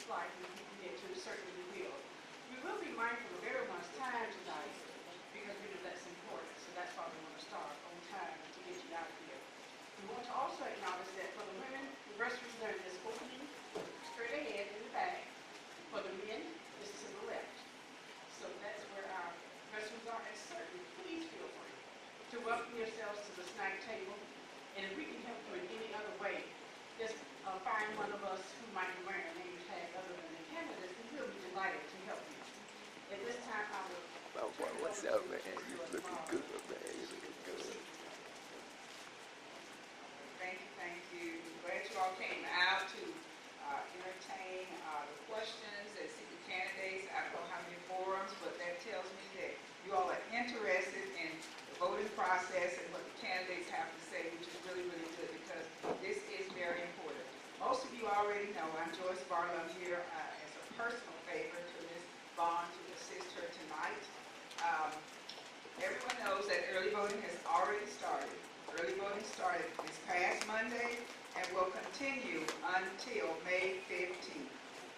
like, and if we get to, certainly we will. We will be mindful of everyone's time tonight because we know that's important. So that's why we want to start on time to get you out of here. We want to also acknowledge that for the women, the restrooms are in this opening, straight ahead in the back. For the men, it's to the left. So that's where our restrooms are. And certainly, please feel free to welcome yourselves to the snack table. And if we can help you in any other way, just find one of us who might be wearing a name tag other than the candidates, and we'll be delighted to help you. At this time, I will. Oh boy, what's up, man? You looking good, man. You looking good. Thank you. Glad you all came out to entertain the questions and see the candidates. I don't know how many forums, but that tells me that you all are interested in the voting process and what the candidates have to say, which is really, really good because this is very important. Most of you already know I'm Joyce Barlow. I'm here as a personal favor to Ms. Bond to assist her tonight. Everyone knows that early voting has already started. Early voting started this past Monday and will continue until May 15th.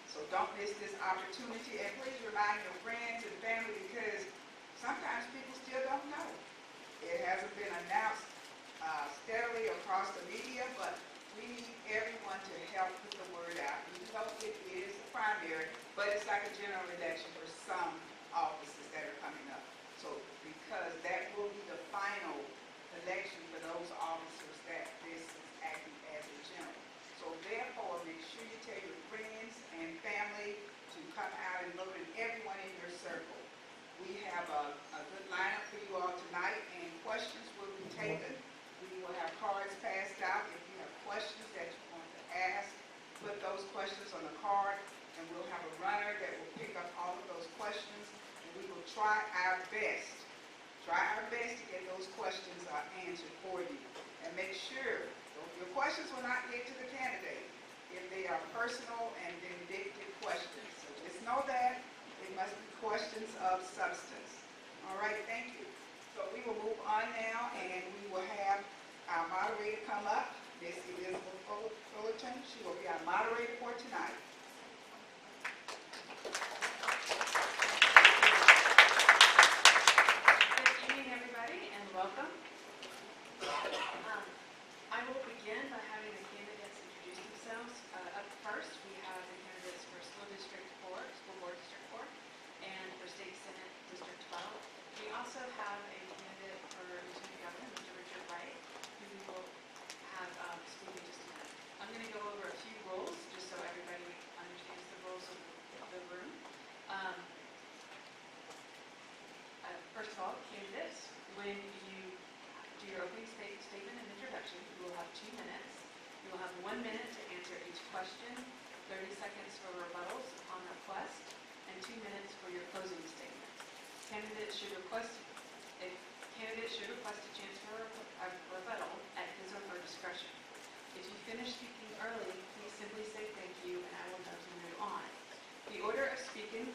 So don't miss this opportunity, and please remind your friends and family because sometimes people still don't know. It hasn't been announced steadily across the media, but we need everyone to help put the word out. We know it is a primary, but it's like a general election for some offices that are coming up. So because that will be the final election for those officers that this is acting as a general. So therefore, make sure you tell your friends and family to come out and vote, and everyone in your circle. We have a good lineup for you all tonight, and questions will be taken. We will have cards passed out. If you have questions that you want to ask, put those questions on the card, and we'll have a runner that will pick up all of those questions, and we will try our best to get those questions answered for you. And make sure your questions will not get to the candidate if they are personal and vindictive questions. So just know that it must be questions of substance. All right, thank you. So we will move on now, and we will have our moderator come up, Ms. Elizabeth Fullerton. She will be our moderator for tonight. Welcome. I will begin by having the candidates introduce themselves. Up first, we have the candidates for School District 4, School Board District 4, and for State Senate District 12. We also have a candidate for Lieutenant Governor, Mr. Richard Wright, who we will have speak in just a minute. I'm going to go over a few rules, just so everybody understands the rules of the room. First of all, candidates, when you do your opening statement and introduction, you will have 2 minutes. You will have 1 minute to answer each question, 30 seconds for rebuttals upon request, and 2 minutes for your closing statement. Candidates should request a chance for a rebuttal at his or her discretion. If you finish speaking early, please simply say thank you, and I will know to move on. The order of speaking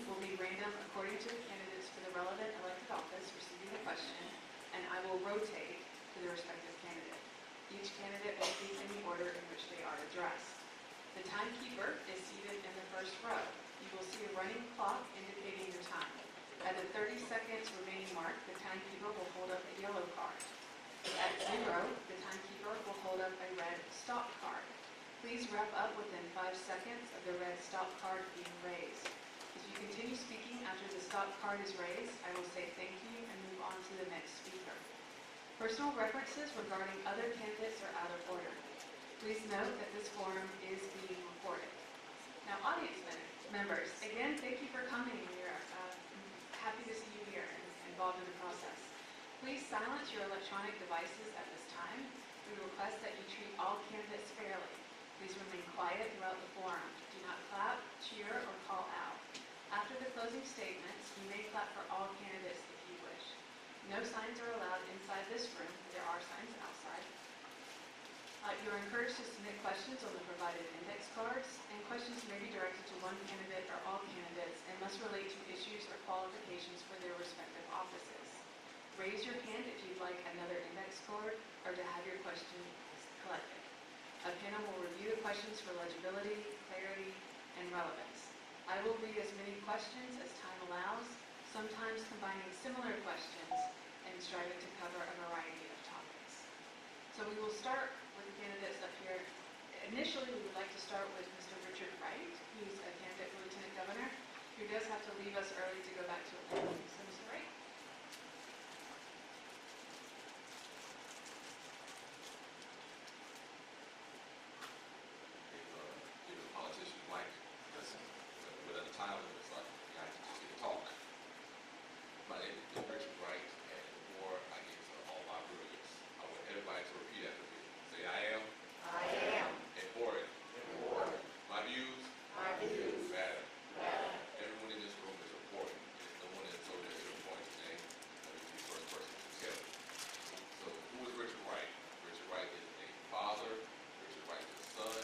will be random according to the candidates for the relevant elected office receiving the question, and I will rotate to the respective candidate. Each candidate will speak in the order in which they are addressed. The timekeeper is seated in the first row. You will see a running clock indicating your time. At the 30 seconds remaining mark, the timekeeper will hold up a yellow card. At 0, the timekeeper will hold up a red stop card. Please wrap up within 5 seconds of the red stop card being raised. If you continue speaking after the stop card is raised, I will say thank you and move on to the next speaker. Personal references regarding other candidates are out of order. Please note that this forum is being recorded. Now, audience members, again, thank you for coming. We're happy to see you here and involved in the process. Please silence your electronic devices at this time. We request that you treat all candidates fairly. Please remain quiet throughout the forum. Do not clap, cheer, or call out. After the closing statements, you may clap for all candidates if you wish. No signs are allowed inside this room. There are signs outside. You're encouraged to submit questions on the provided index cards, and questions may be directed to one candidate or all candidates and must relate to issues or qualifications for their respective offices. Raise your hand if you'd like another index card or to have your question collected. A panel will review the questions for legibility, clarity, and relevance. I will read as many questions as time allows, sometimes combining similar questions and striving to cover a variety of topics. So we will start with the candidates up here. Initially, we would like to start with Mr. Richard Wright. He's a candidate for Lieutenant Governor who does have to leave us early to go back to Atlanta. So, Mr. Wright. If a politician like listen, without a time limit, it's like you have to just get to talk. My name is Richard Wright, and the more I get to all my brilliance, I want everybody to repeat after me. Say, I am important. My views matter. Everyone in this room is important. There's no one that told us you're important today. Let me be the first person to tell you. So, who is Richard Wright? Richard Wright is a father. Richard Wright is a son.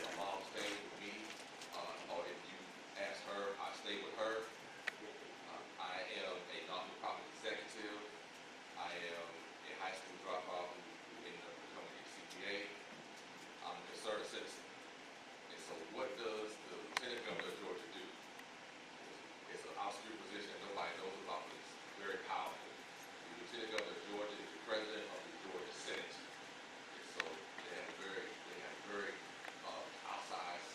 My mom stayed with me. Or if you ask her, I stay with her. I am a non-profit executive. I am a high school dropout who ended up becoming a CPA. I'm a concerned citizen. And so what does the Lieutenant Governor of Georgia do? It's an obscure position that nobody knows about, but it's very powerful. The Lieutenant Governor of Georgia is the president of the Georgia Senate. And so they have very outsized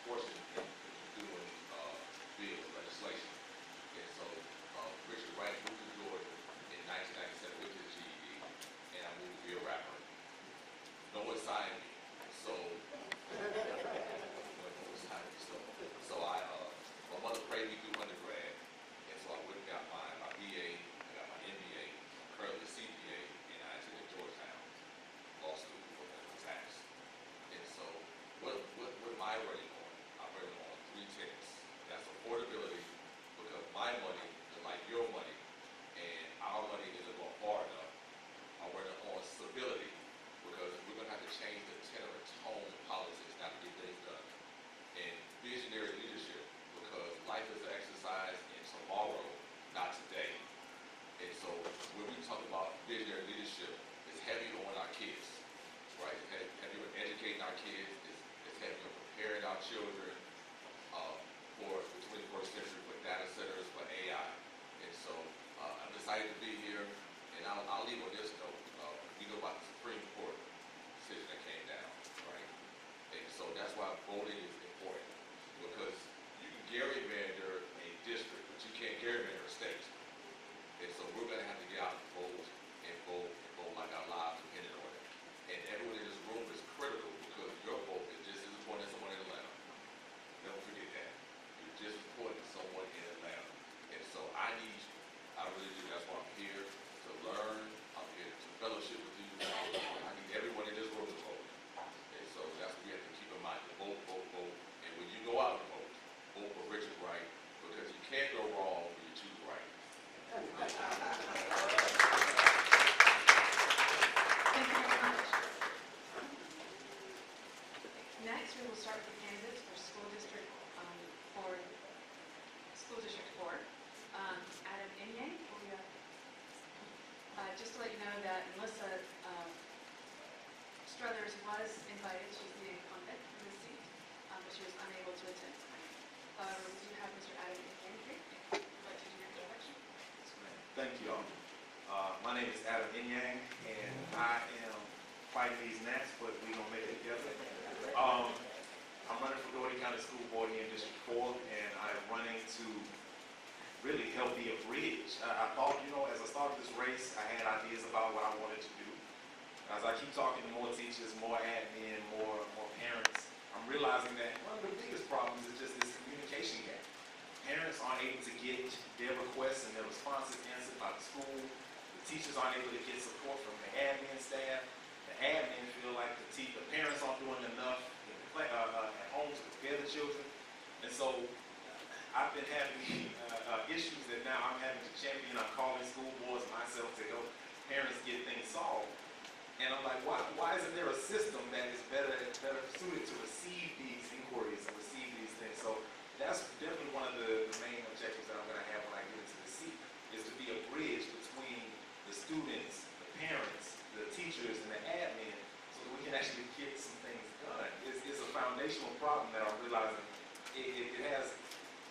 portion in doing bills, legislation. And so Richard Wright moved to Georgia in 1997 with his GED, and I moved to be a rapper. No one signed me, so my mother prayed me through undergrad, and so I went and got my BA, I got my MBA, currently a CPA, and I attended Georgetown Law School for tax. And so what am I running on? I'm running on 3 tenets. That's affordability, because my money is like your money, and our money isn't going far enough. I'm running on stability, because we're going to have to change the tenor and tone in politics now to get things done. And visionary leadership, because life is an exercise in tomorrow, not today. And so when we talk about visionary leadership, it's heavy on our kids, right? It's heavy on educating our kids. It's heavy on preparing our children for the 21st century, for data centers, for AI. And so I'm excited to be here, and I'll leave on this note. We know about the Supreme Court decision that came down, right? And so that's why voting is important, because you can gerrymander a district, but you can't gerrymander a state. And so we're going to have to get out and vote like our lives depended on it. And everyone in this room is critical, because your vote is just as important as someone in Atlanta. Don't forget that. You're just as important as someone in Atlanta. And so I need you. I really do. That's why I'm here to learn. I'm here to fellowship with you. I need everyone in this room to vote. And so that's what we have to keep in mind. Vote. And when you go out and vote for Richard Wright, because you can't go wrong when you choose right. Thank you very much. Next, we will start with the candidates for School District 4. Adam Inyang. Just to let you know that Melissa Struthers was invited. She's the incumbent in this seat, but she was unable to attend tonight. However, we do have Mr. Adam Inyang here. Would you like to do your introduction? Thank you all. My name is Adam Inyang, and I am fighting these gnats, but we're going to make it together. I'm running for Doherty County School Board here in District 4, and I'm running to really help be a bridge. I thought, as I started this race, I had ideas about what I wanted to do. As I keep talking to more teachers, more admin, more parents, I'm realizing that one of the biggest problems is just this communication gap. Parents aren't able to get their requests and their responses answered by the school. The teachers aren't able to get support from the admin staff. The admin feel like the parents aren't doing enough at home to prepare the children. And so I've been having issues that now I'm having to champion. I'm calling school boards myself to help parents get things solved. And I'm like, why isn't there a system that is better suited to receive these inquiries and receive these things? So that's definitely one of the main objectives that I'm going to have when I get into the seat, is to be a bridge between the students, the parents, the teachers, and the admin, so that we can actually get some things done. It's a foundation foundational problem that I'm realizing it has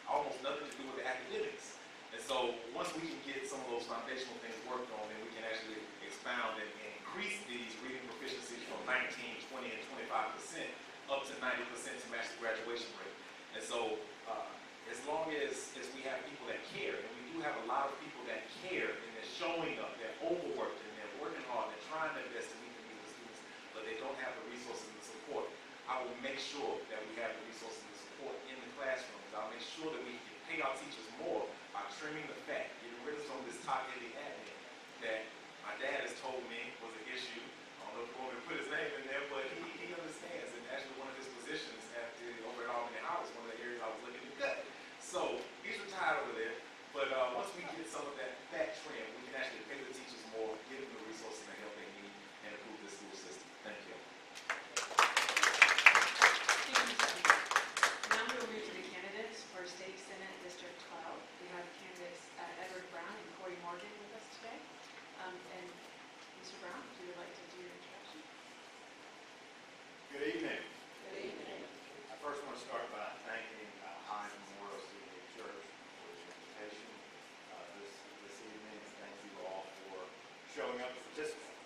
almost nothing to do with the academics. And so once we can get some of those foundational things worked on, then we can actually expound and increase these reading proficiencies from 19, 20, and 25% up to 90% to match the graduation rate. And so as long as we have people that care, and we do have a lot of people that care, and they're showing up, they're overworked, and they're working hard, they're trying their best to meet the needs of students, but they don't have the resources and the support, I will make sure that we have the resources and support in the classrooms. I'll make sure that we can pay our teachers more by trimming the fat, getting rid of some of this top-heavy admin that my dad has told me was an issue. I don't know if you want me to put his name in there, but he understands. And actually one of his positions over at Albany High was one of the areas I was looking to cut. So he's retired over there. But once we get some of that fat trim, we can actually pay the teachers more, give them the resources and help they need, and improve the school system. Thank you. Now we will move to the candidates for State Senate District 12. We have candidates Edward Brown and Corey Morgan with us today. And Mr. Brown, if you would like to do your introduction. Good evening. Good evening. I first want to start by thanking Hines Memorial City Church for the invitation this evening, and thank you all for showing up to participate.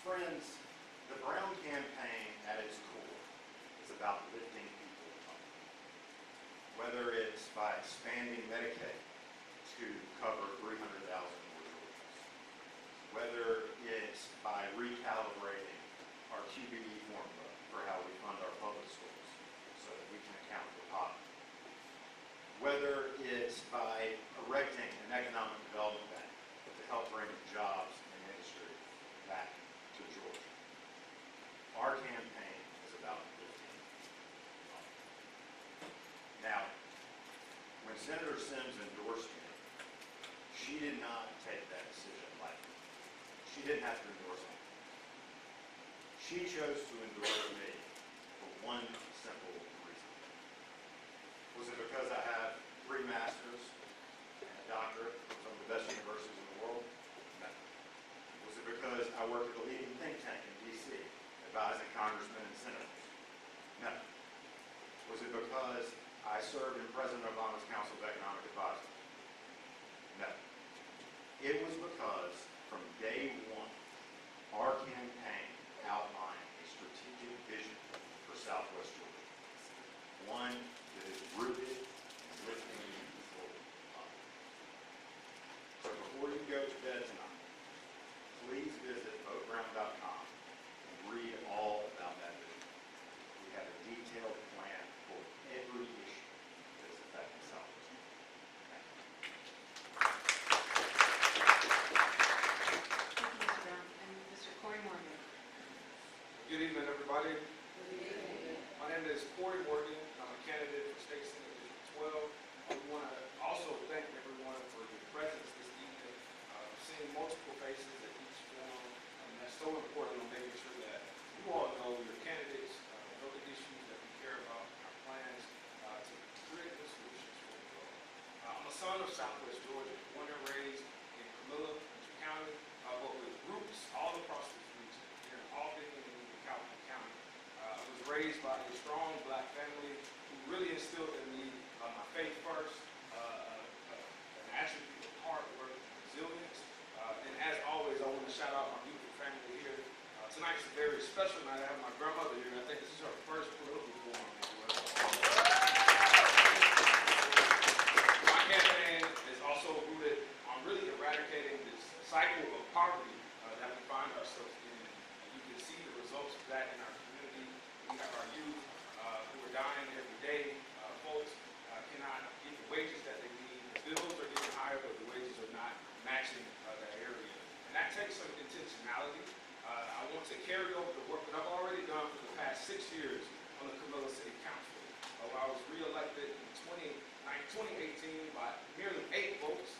Friends, the Brown campaign at its core is about lifting people up. Whether it's by expanding Medicaid to cover 300,000 more Georgians, whether it's by recalibrating our QBE formula for how we fund our public schools so that we can account for poverty, whether it's by erecting an economic development bank to help bring jobs and industry back to Georgia. Our campaign is about lifting up. Now, when Senator Sims endorsed me, she did not take that decision lightly. She didn't have to endorse me. She chose to endorse me for one simple reason. Was it because I have 3 masters and a doctorate from some of the best universities in the world? No. Was it because I work at a leading think tank in D.C., advising congressmen and senators? No. Was it because I served in President Obama's Council of Economic Advisors? No. It was because from day one, our campaign outlined a strategic vision for Southwest Georgia. One that is rooted in lifting people up. So before you go to bed tonight, please visit votebrown.com and read all about that vision. We have a detailed plan for every issue that is affecting Southwest Georgia. Thank you. Thank you, Mr. Brown. And Mr. Corey Morgan. Good evening, everybody. Good evening. My name is Corey Morgan. I'm a candidate for State Senate District 12. I want to also thank everyone for your presence this evening. Seeing multiple faces at each forum, and that's so important on making sure that you all know your candidates, know the issues that we care about, our plans to create the solutions for the world. I'm a son of Southwest Georgia, born and raised in Camilla, Mitchell County, but with roots all across this region, here in Albany and in Calhoun County. I was raised by a strong black family who really instilled in me my faith first, an attribute of hard work, resilience, and as always, I want to shout out my beautiful family here. Tonight's a very special night. I have my grandmother here. I think this is her first political forum as well. My campaign is also rooted on really eradicating this cycle of poverty that we find ourselves in. You can see the results of that in our community. We have our youth who are dying every day. Folks cannot get the wages that they need. The bills are getting higher, but the wages are not matching that area. And that takes some intentionality. I want to carry over the work that I've already done for the past 6 years on the Camilla City Council. I was reelected in 2018 by merely 8 votes,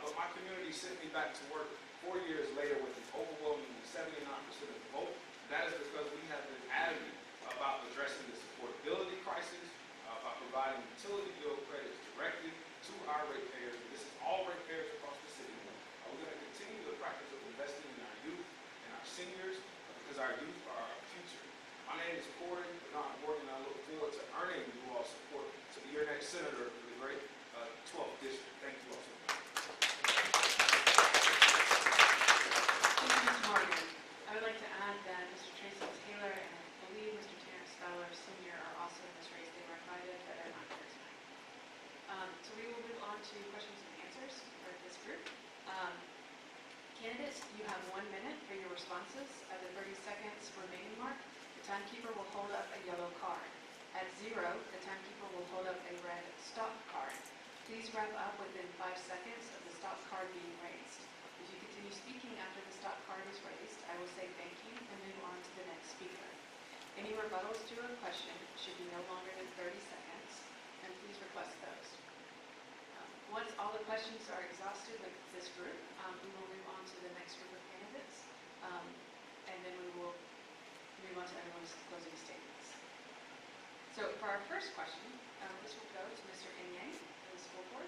but my community sent me back to work 4 years later with an overwhelming 79% of the vote. That is because we have been adamant about addressing the affordability crisis, by providing utility bill credits directly to our ratepayers. This is all ratepayers across the city. We're going to continue the practice of investing in our youth and our seniors because our youth are our future. My name is Corey. it, you have 1 minute for your responses. At the 30 seconds remaining mark, the timekeeper will hold up a yellow card. At 0, the timekeeper will hold up a red stop card. Please wrap up within 5 seconds of the stop card being raised. If you continue speaking after the stop card is raised, I will say thank you and move on to the next speaker. Any rebuttals to a question should be no longer than 30 seconds, and please request those. Once all the questions are exhausted with this group, we will move on to the next group of candidates, and then we will move on to everyone's closing statements. So for our first question, this will go to Mr. Inyang of the school board.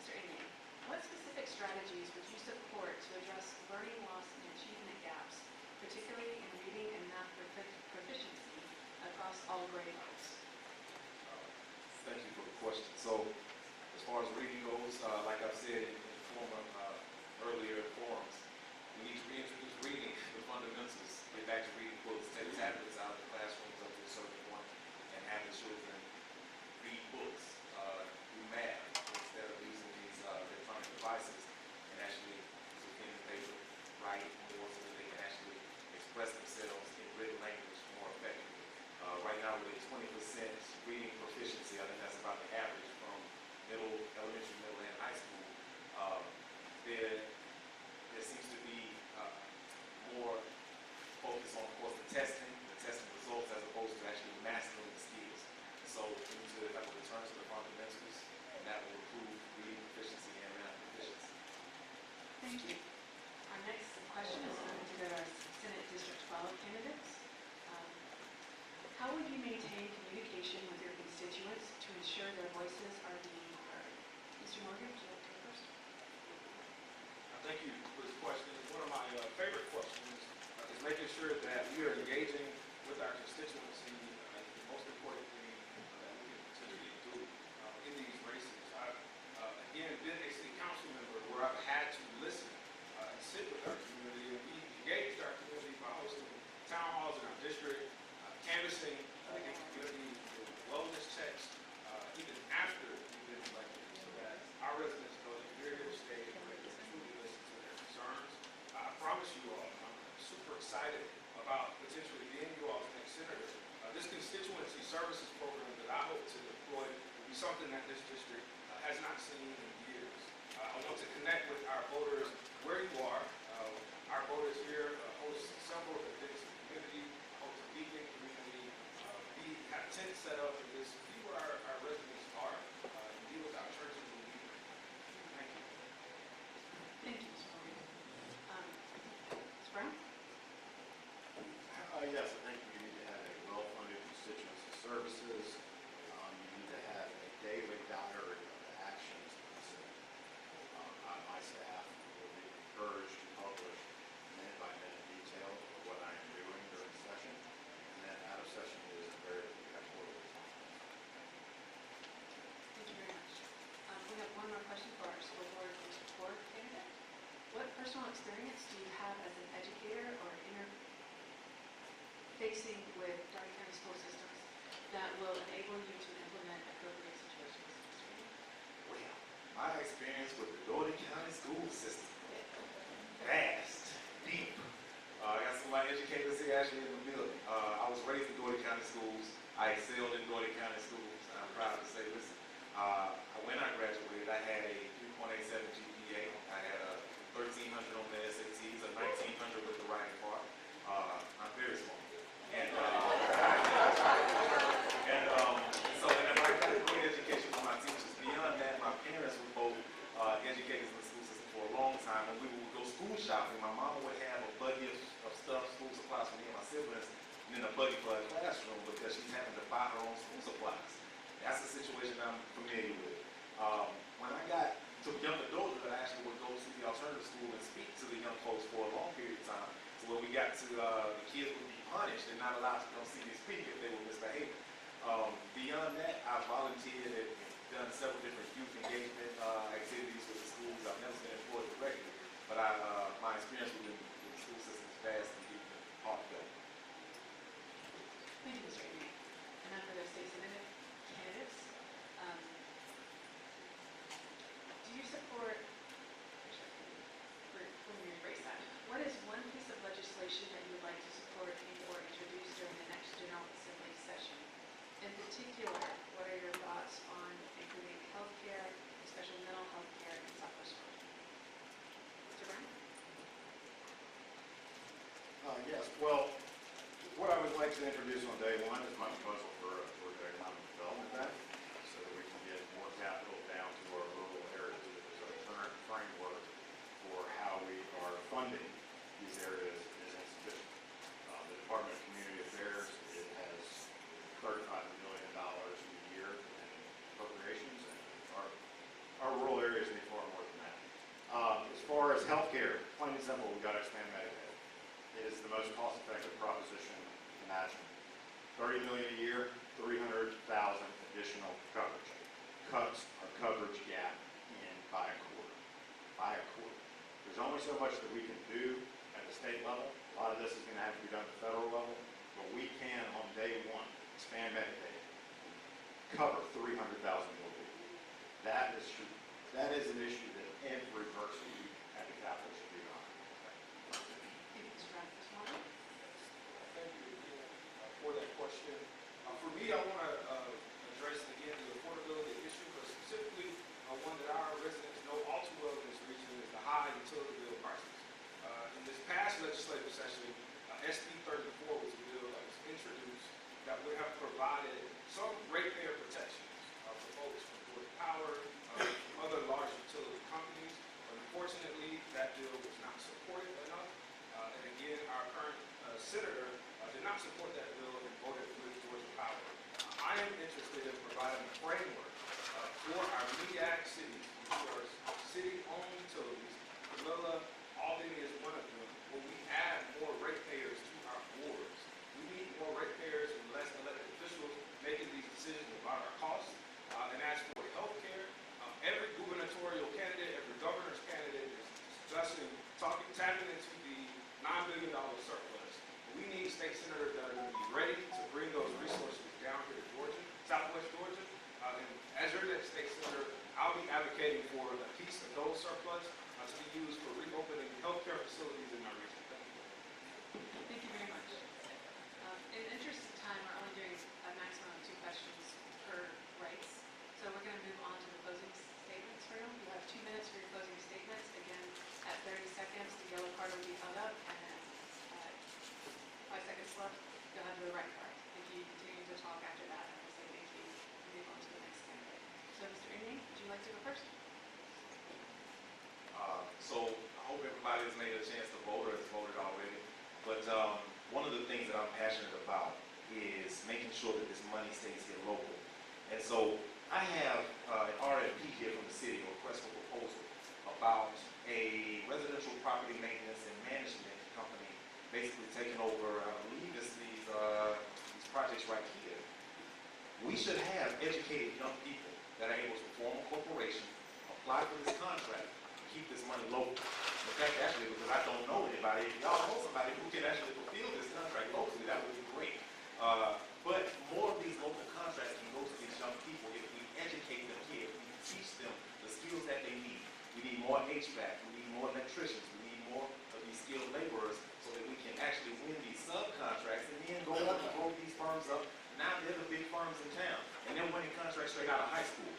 Mr. Inyang, what specific strategies would you support to address learning loss and achievement gaps, particularly in reading and math proficiency across all grade levels? Thank you for the question. So, as far as reading goes, like I've said in former earlier forums, we need to reintroduce reading, the fundamentals, get back to reading books, take tablets out of the classrooms up to a certain point, and have the children read books, do math, instead of using these electronic devices, and actually use a pen and paper, write more so that they can actually express themselves in written language more effectively. Right now, we're at 20% reading proficiency. I think that's about the average from elementary, middle, and high school. There seems to be more focus on, of course, the testing results as opposed to actually mastering the skills. So we need to have a return to the fundamentals, and that will improve reading proficiency and math proficiency. Thank you. Our next question is going to go to our Senate District 12 candidates. How will you maintain communication with your constituents to ensure their voices are being heard? Mr. Morgan, would you like to go first? Thank you for this question. It's one of my favorite questions, is making sure that we are engaging with our constituency, the most important thing that we can potentially do in these races. I've, again, been a city council member where I've had to listen and sit with our community, and we engaged our community by hosting town halls in our district, canvassing the community, wellness checks, even after we've been elected, so that our residents know that we're here to stay and we're here to truly listen to their concerns. I promise you all, I'm super excited about potentially being you all's next senator. This constituency services program that I hope to deploy will be something that this district has not seen in years. I want to connect with our voters where you are. Our voters here host several events in the community, host a weekend community. We have tents set up in this, see where our residents are, and deal with our churches and leaders. Thank you. Thank you, Mr. Morgan. Ms. Brown? Yes, I think you need to have a well-funded constituency services. You need to have a daily diary of the actions my staff will be encouraged to publish minute-by-minute detail of what I am doing during session, and then out of session is invariably a quarterly time. Thank you very much. We have one more question for our school board district 4 candidate. What personal experience do you have as an educator or interfacing with Dougherty County school systems that will enable you to implement appropriate situations? Well, my experience with the Dougherty County school system, vast, deep. I got some of my educators here actually in the building. I was raised in Dougherty County schools. I excelled in Dougherty County schools. I'm proud to say, listen, when I graduated, I had a 3.87 GPA. I had a 1,300 on the SATs, a 1,900 with the writing part. I'm very smart. And so I got a great education from my teachers. Beyond that, my parents were both educators in the school system for a long time. When we would go school shopping, my mama would have a buggy of stuff, school supplies for me and my siblings, and then a buggy for her classroom because she's having to buy her own school supplies. That's a situation I'm familiar with. When I got to young adulthood, I actually would go to the alternative school and speak to the young folks for a long period of time. So when we got to the kids would be punished and not allowed to come see me speak if they were misbehaving. Beyond that, I volunteered and done several different youth engagement activities with the schools. I've never been employed directly, but my experience with the school system is vast and deep and heartfelt. Thank you, Mr. Amy. And now for the state senate candidates. Do you support, let me rephrase that. What is one piece of legislation that you would like to support and or introduce during the next General Assembly session? In particular, what are your thoughts on including healthcare, especially mental health care in Southwest Georgia? Mr. Brown? Yes, well, what I would like to introduce on day one is my proposal for the economic development act, so that we can get more capital down to our rural areas. Because our current framework for how we are funding these areas is insufficient. The Department of Community Affairs, it has $35 million a year in appropriations, and our rural areas need far more than that. As far as healthcare, plain and simple, we've got to expand Medicaid. It is the most cost-effective proposition imaginable. $30 million a year, 300,000 additional coverage. Cuts our coverage gap in by a quarter. By a quarter. There's only so much that we can do at the state level. A lot of this is going to have to be done at the federal level, but we can, on day one, expand Medicaid, cover 300,000 more people. That is true. That is an issue that every person at the Capitol should be on. Thank you, Mr. Brown. Mr. Walker? Thank you again for that question. For me, I want to address again the affordability issue, but specifically one that our residents know all too well in this region is the high utility bill prices. In this past legislative session, SB 34 was a bill that was introduced that would have provided some ratepayer protections for folks from Georgia Power, other large utility companies. But unfortunately, that bill was not supported enough. And again, our current senator did not support that bill and voted with Georgia Power. I am interested in providing a framework for our MEAC cities, which are city-owned utilities. Camilla, Albany is one of them, where we add more ratepayers to our boards. We need more ratepayers and less elected officials making these decisions about our costs. And as for healthcare, every gubernatorial candidate, every governor's candidate is discussing, tapping into the $9 billion surplus. We need state senators that are going to be ready to bring those resources down here to Georgia, Southwest Georgia. And as your next state senator, I'll be advocating for a piece of those surplus to be used for reopening healthcare facilities in our region. Thank you very much. In the interest of time, we're only doing a maximum of 2 questions per race. So we're going to move on to the closing statements room. You have 2 minutes for your closing statements. Again, at 30 seconds, the yellow card will be held up, and then 5 seconds left, you'll have your red card. If you continue to talk after that, I will say thank you and move on to the next candidate. So, Mr. Inning, would you like to go first? So I hope everybody has made a chance to vote or has voted already. But one of the things that I'm passionate about is making sure that this money stays here local. And so I have an RFP here from the city, a request for proposal, about a residential property maintenance and management company basically taking over, I believe it's these projects right here. We should have educated young people that are able to form a corporation, apply for this contract, keep this money local. In fact, actually, because I don't know anybody, if y'all know somebody who can actually fulfill this contract locally, that would be great. But more of these local contracts can go to these young people if we educate them here, if we teach them the skills that they need. We need more HVAC, we need more electricians, we need more of these skilled laborers so that we can actually win these subcontracts and then go up and grow these firms up. Now they're the big firms in town, and they're winning contracts straight out of high school.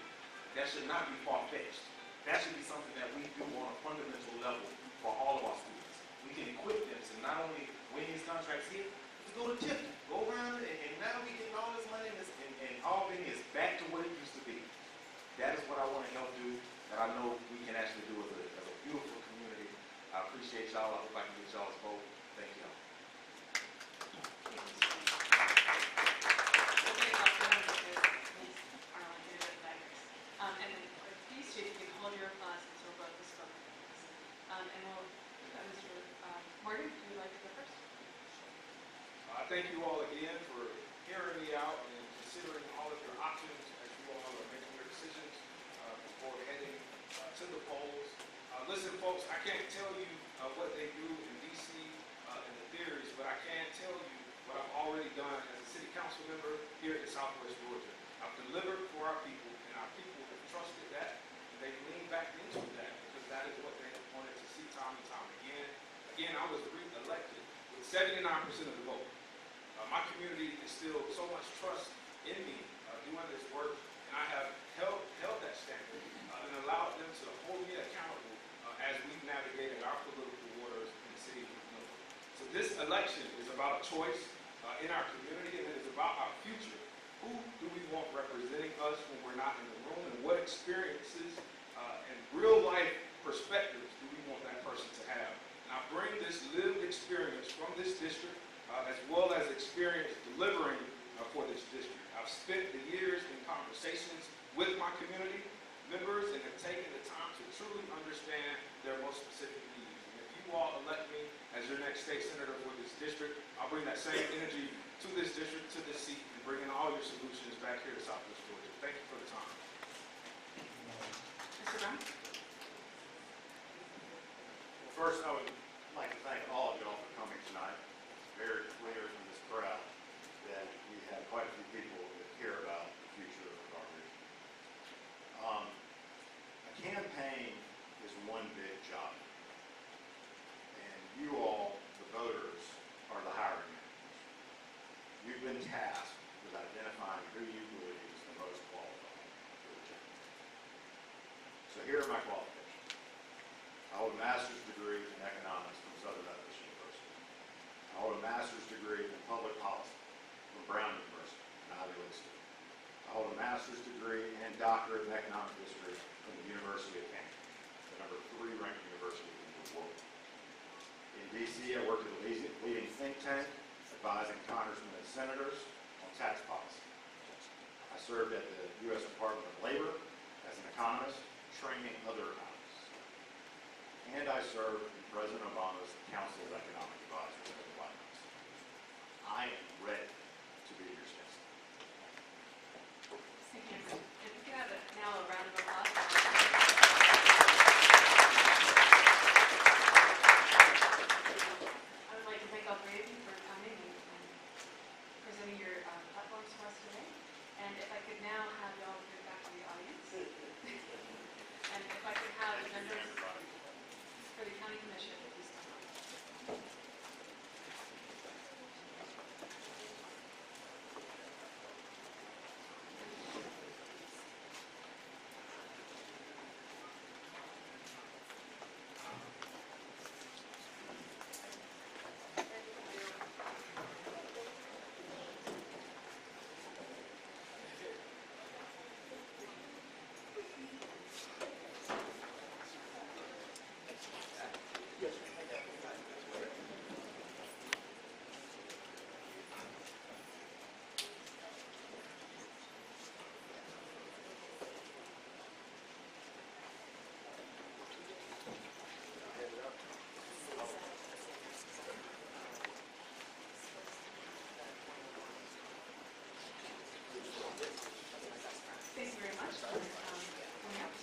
That should not be far-fetched. That should be something that we do on a fundamental level for all of our students. We can equip them to not only win these contracts here, but to go to Tipton, go around, and now we get all this money, and Albany is back to what it used to be. That is what I want to help do, that I know we can actually do as a beautiful community. I appreciate y'all. I hope I can get y'all's vote. Thank y'all. And then these two, you can hold your applause until both is spoken. And we'll, Mr. Morgan, would you like to go first? Thank you all again for hearing me out and considering all of your options as you all are making your decisions before heading to the polls. Listen, folks, I can't tell you what they do in D.C. and the theories, but I can tell you what I've already done as a city council member here in Southwest Georgia. I've delivered for our people, and our people have trusted that, and they've leaned back into that because that is what they have wanted to see time and time again. Again, I was re-elected with 79% of the vote. My community instilled so much trust in me doing this work, and I have held that standard and allowed them to hold me accountable as we've navigated our political waters in the city of Manila. So this election is about a choice in our community, and it is about our future. Who do we want representing us when we're not in the room, and what experiences and real-life perspectives do we want that person to have? And I bring this lived experience from this district as well as experience delivering for this district. I've spent the years in conversations with my community members and have taken the time to truly understand their most specific needs. And if you all elect me as your next state senator for this district, I'll bring that same energy to this district, to this seat, and bring in all your solutions back here to Southwest Georgia. Thank you for the time. Mr. Brown? First, I would like to thank all of y'all for coming tonight. It's very clear from this crowd that we have quite a few people that care about the future of our region. A campaign is one big job, and you all, the voters, are the hiring managers. You've been tasked with identifying who you believe is the most qualified for the job. So here are my qualifications. I hold a master's degree in economics from Southern Methodist University. I hold a master's degree in public policy from Brown University, an Ivy League student. I hold a master's degree and doctorate in economic history from the University of Cambridge, the number 3 ranked university in the world. In D.C., I worked at a leading think tank advising congressmen and senators on tax policy. I served at the U.S. Department of Labor as an economist, training other economists. And I served in President Obama's Council of Economic Advisors at the White House. I am ready to be your state senator. Thank you. If we could have now a round of applause. I would like to thank all 3 of you for coming and presenting your platforms to us today. And if I could now have y'all get back to the audience. And if I could have the members for the county commission, please come up. Thank you very much. So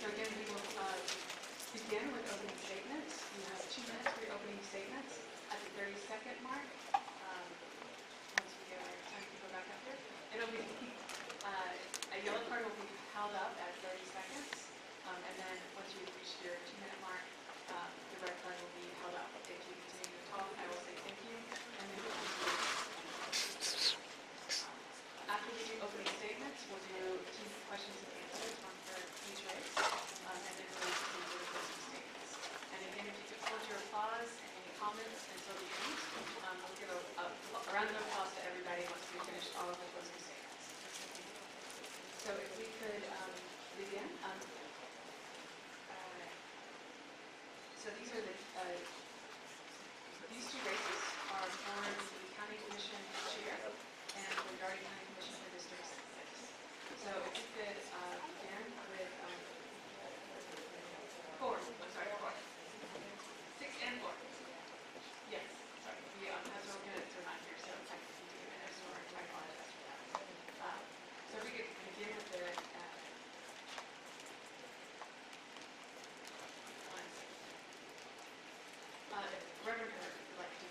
again, we will begin with opening statements. You have 2 minutes for your opening statements. At the 30-second mark, once we get our time to go back up here, it'll be a yellow card will be held up at 30 seconds, and then once you reach your 2-minute mark, the red card will be held up. If you continue to talk, I will say thank you, and then we'll continue. After we do opening statements, we'll do 2 questions and answers, 1 for each race, and then we'll continue with closing statements. And again, if you could hold your applause and any comments until the end, we'll give a round of applause to everybody once we finish all of the closing statements. So if we could begin. So these are these 2 races are for the county commission chair and the Garden County Commission for District 6. So if you could begin with 4. I'm sorry, 4. 6 and 4. Yes, sorry. We have several candidates who are not here, so I apologize for that. So if we could begin with the Reverend Hurd, would you like to?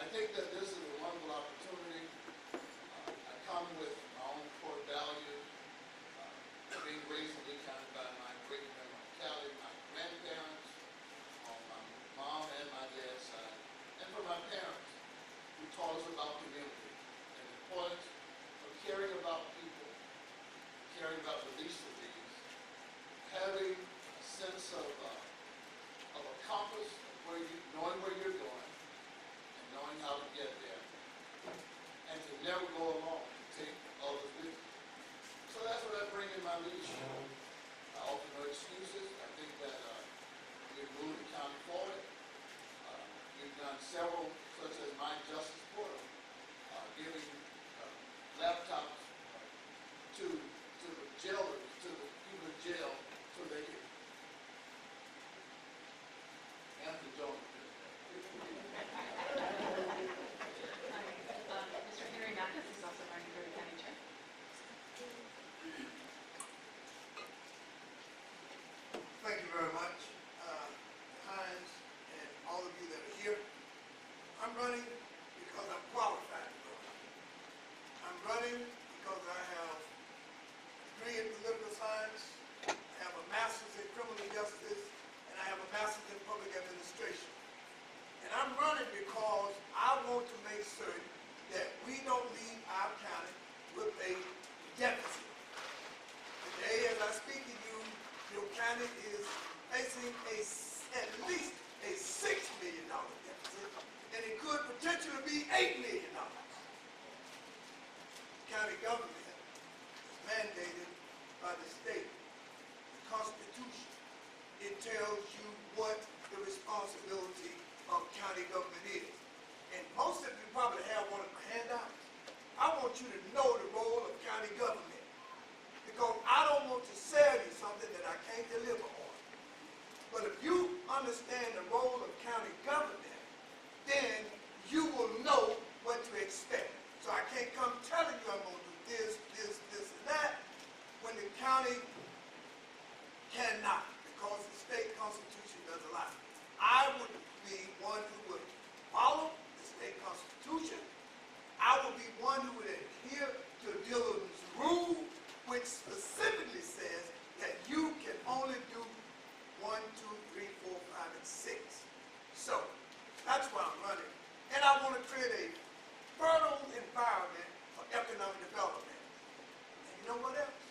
think that this is a wonderful opportunity. I come with my own core values, being raised in Lee County by my great-grandma Callie, my grandparents, on my mom and my dad's side, and from my parents, who taught us about community and the importance of caring about people, caring about the least of these, having a sense of a compass, of knowing where you're going, and knowing how to get there, and to never go alone, to take others with you. So that's what I bring in my leadership. I offer no excuses. I think that we've moved the county forward. We've done several, such as My Justice Portal, giving laptops to the jailers, to the people in jail, so they can. Anthony Jones. Mr. Henry Mathis is also running for the county chair. Thank you very much, Hines, and all of you that are here. I'm running because I'm qualified to run. I'm running because I have a degree in political science, I have a master's in criminal justice, and I have a master's in public administration. And I'm running because I want to make certain that we don't leave our county with a deficit. Today, as I speak to you, your county is facing at least a $6 million deficit, and it could potentially be $8 million. County government is mandated by the state. The Constitution, it tells you what the responsibility of county government is. And most of you probably have one of my handouts. I want you to know the role of county government, because I don't want to sell you something that I can't deliver on. But if you understand the role of county government, then you will know what to expect. So I can't come telling you I'm going to do this, and that, when the county cannot, because the state constitution does allow it. I would be one who would follow the state constitution. I would be one who would adhere to Dillon's rule, which specifically says that you can only do 1, 2, 3, 4, 5, and 6. So that's why I'm running. And I want to create a fertile environment for economic development. And you know what else?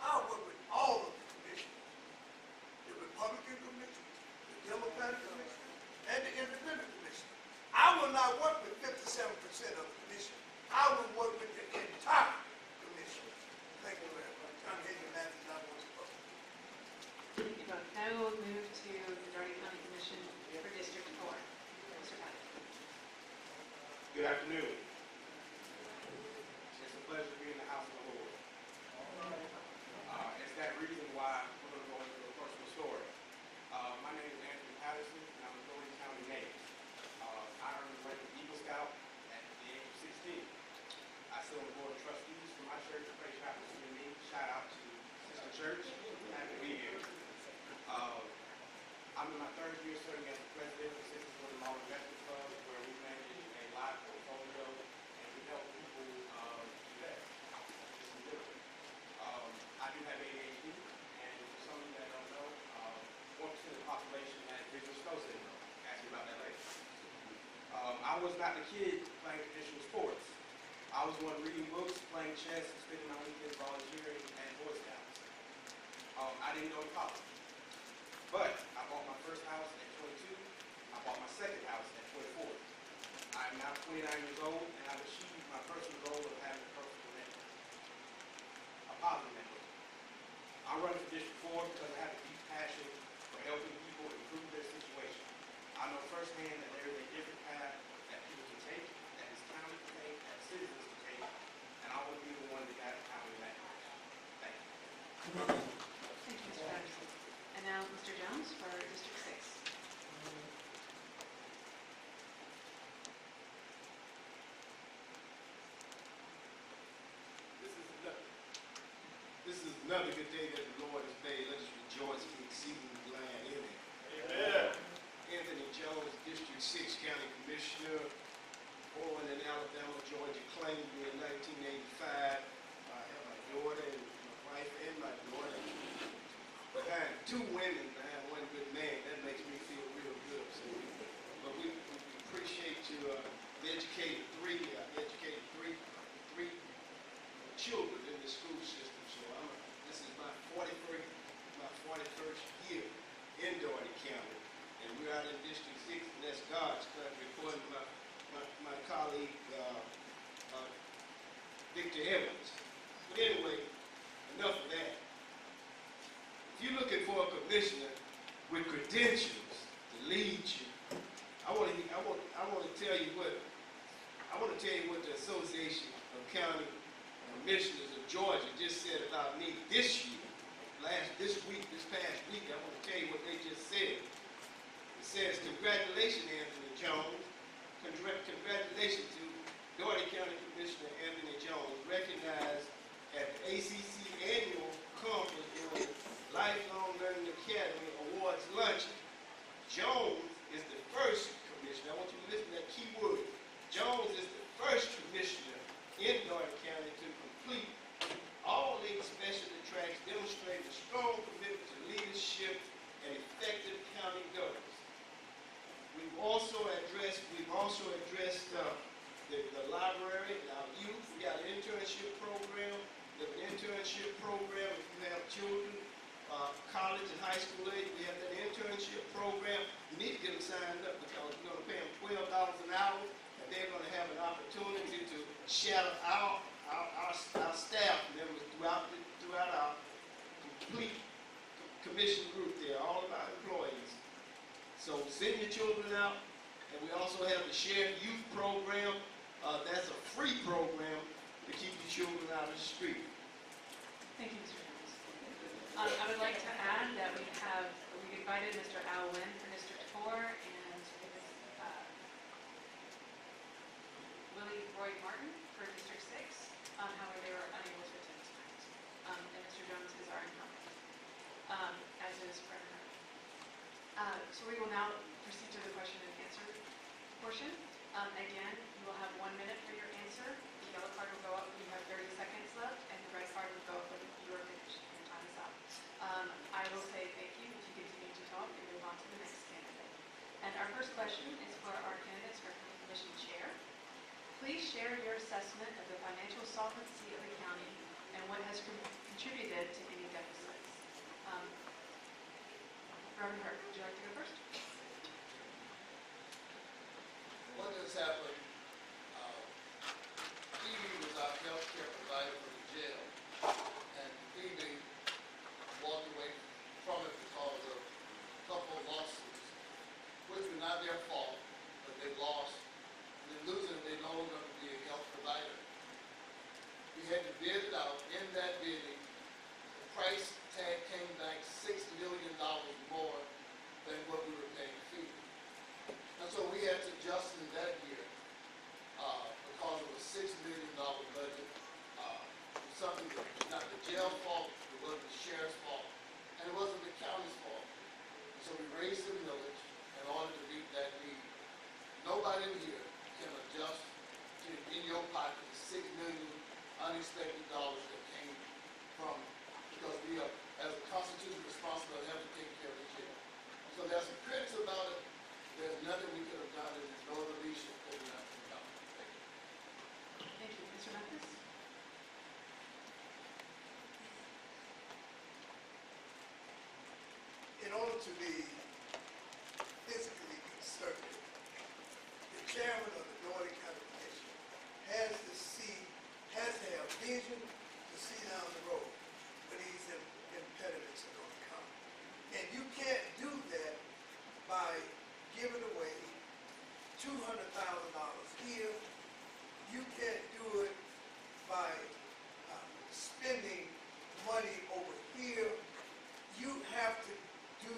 I'll work with all of the commissioners, the Republican commissioners, the Democratic commissioners, and the Independent commissioners. I will not work with 57% of the commission. I will work with the entire commission. Thank you very much. I'm Henry Mathis, I want to vote. Thank you both. Now we'll move to the Dougherty County Commission for District 4. Mr. Mathis. Good afternoon. It's a pleasure to be in the house of the Lord. It's that reason why we're going to go into a personal story. My name is Anthony Patterson, and I'm a Dougherty County native. I earned the rank of Eagle Scout at the age of 16. I sit on the board of trustees for my church, Praise Chapel CME. Shout out to Sister Church. Happy to be here. I'm in my third year serving as the president of Sisters for the Law Investment Club, where we manage a live portfolio and we help people invest. I do have ADHD, and for some of you that don't know, 1% of the population has visual snow syndrome. Ask me about that later. I was not the kid playing traditional sports. I was the one reading books, playing chess, and spending my weekends volunteering at Boy Scouts. I didn't go to college. But I bought my first house at 22. I bought my second house at 24. I'm now 29 years old, and I've achieved my personal goal of having a personal network, a positive network. I'm running for District 4 because I have a deep passion for helping people improve their situation. I know firsthand that there is a different path that people can take, that this county can take, that citizens can take, and I want to be the one to guide the county in that direction. Thank you. Thank you, Mr. Patterson. And now Mr. Jones for District 6. This is another good day that the Lord has made. Let us rejoice and be exceedingly glad in it. Amen. Anthony Jones, District 6 County Commissioner. born in Alabama, Georgia, claimed me in 1985. I have my daughter and my wife and my daughter. Behind two women, behind one good man, that makes me feel real good. So, but we appreciate you. Educated three children in the school system. So this is my 41st year in Doherty County, and we're out in District 6, and that's God's country, according to my colleague Victor Evans. But anyway, enough of that. If you're looking for a commissioner with credentials to lead you, I want to tell you what the Association of County Commissioners of Georgia just said about me this year, this past week. I want to tell you what they just said. It says, congratulations, Anthony Jones. Congratulations to Doherty County Commissioner Anthony Jones, recognized at the ACC Annual Conference during Lifelong Learning Academy Awards luncheon. Jones is the first commissioner. I want you to listen to that key word. Jones is the first commissioner in Doherty County to complete all 8 special tracks demonstrating a strong commitment to leadership and effective county governance. We've also addressed the library, our youth. We got an internship program. We have an internship program if you have children, college and high school age. We have that internship program. You need to get them signed up because we're going to pay them $12 an hour, and they're going to have an opportunity to shadow our staff members throughout our complete commission group there, all of our employees. So send your children out, and we also have the Shared Youth Program. That's a free program to keep your children out of the street. Thank you, Mr. Jones. I would like to add that we invited Mr. Al Wynn for District 4 and Willie Roy Martin for District 6. However, they were unable to attend tonight. And Mr. Jones is our incumbent, as is Reverend Hurd. So we will now proceed to the question and answer portion. Again, you will have 1 minute for your answer. The yellow card will go up when you have 30 seconds left, and the red card will go up when you are finished. Your time is up. I will say thank you if you continue to talk and move on to the next candidate. And our first question is for our candidates for County Commission Chair. Please share your assessment of the financial solvency of the county and what has contributed to any deficits. Reverend Hurd, would you like to go first? What has happened, Phoebe was our health care provider for the jail, and Phoebe walked away from it because of a couple of lawsuits, which were not their fault, but they lost. And in losing, they no longer going to be a health provider. We had to bid it out. In that bidding, the price tag came back $6 million more than what we were paying Phoebe. And so we had to adjust in that year because of a $6 million budget. Something that was not the jail fault, it wasn't the sheriff's fault, and it wasn't the county's fault. And so we raised the millage in order to meet that need. Nobody in here can adjust to in your pocket the $6 million unexpected dollars that came from, because we are, as a constitutional responsible, have to take care of the jail. So there's some critics about it. There's nothing we could have done, and there's no other leadership that we have to have. Thank you. Mr. Mathis? In order to be physically conservative, the chairman of the Doherty County Commission has to have vision to see down the road when these impediments are going to come. And you can't do that by giving away $200,000 here. You can't do it by spending money over here. You have to do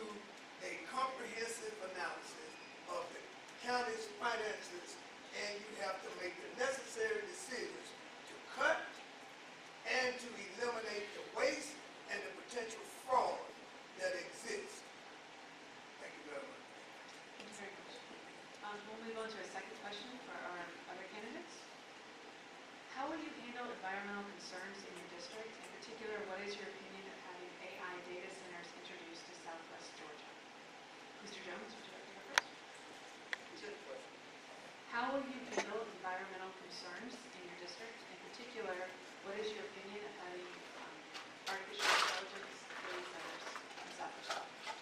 a comprehensive analysis of the county's finances, and you have to make the necessary decisions to cut and to eliminate the waste and the potential fraud that exists. Thank you very much. Thank you very much. We'll move on to a second question for our other candidate. environmental concerns in your district? In particular, what is your opinion of having AI data centers introduced to Southwest Georgia? Mr. Jones, would you like to go first? How will you handle environmental concerns in your district? In particular, what is your opinion of having artificial intelligence data centers in Southwest Georgia?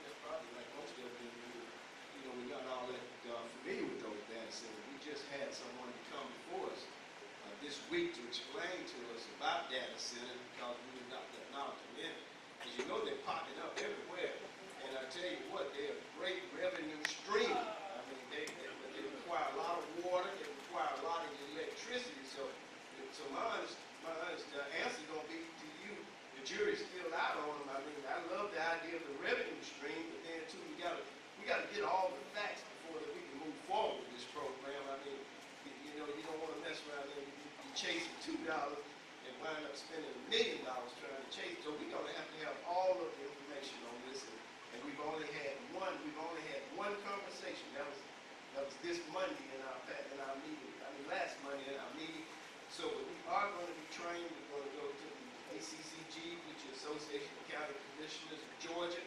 That's probably like most of them, we're not all that familiar with those data centers. We just had someone come before us this week to explain to us about data centers because we were not that knowledgeable in it. As you know, they're popping up everywhere. And I tell you what, they're a great revenue stream. I mean, they require a lot of water, they require a lot of electricity. So my honest answer is going to be to you, the jury's still out on them. I mean, I love the idea of the revenue stream, but then too, we got to get all the facts before that we can move forward with this program. I mean, you don't want to mess around there. You chasing $2 and wind up spending $1 million trying to chase. So we're going to have all of the information on this. And we've only had one conversation. That was this Monday in our meeting. I mean, last Monday in our meeting. So we are going to be trained. We're going to go to the ACCG, which is Association of County Commissioners of Georgia.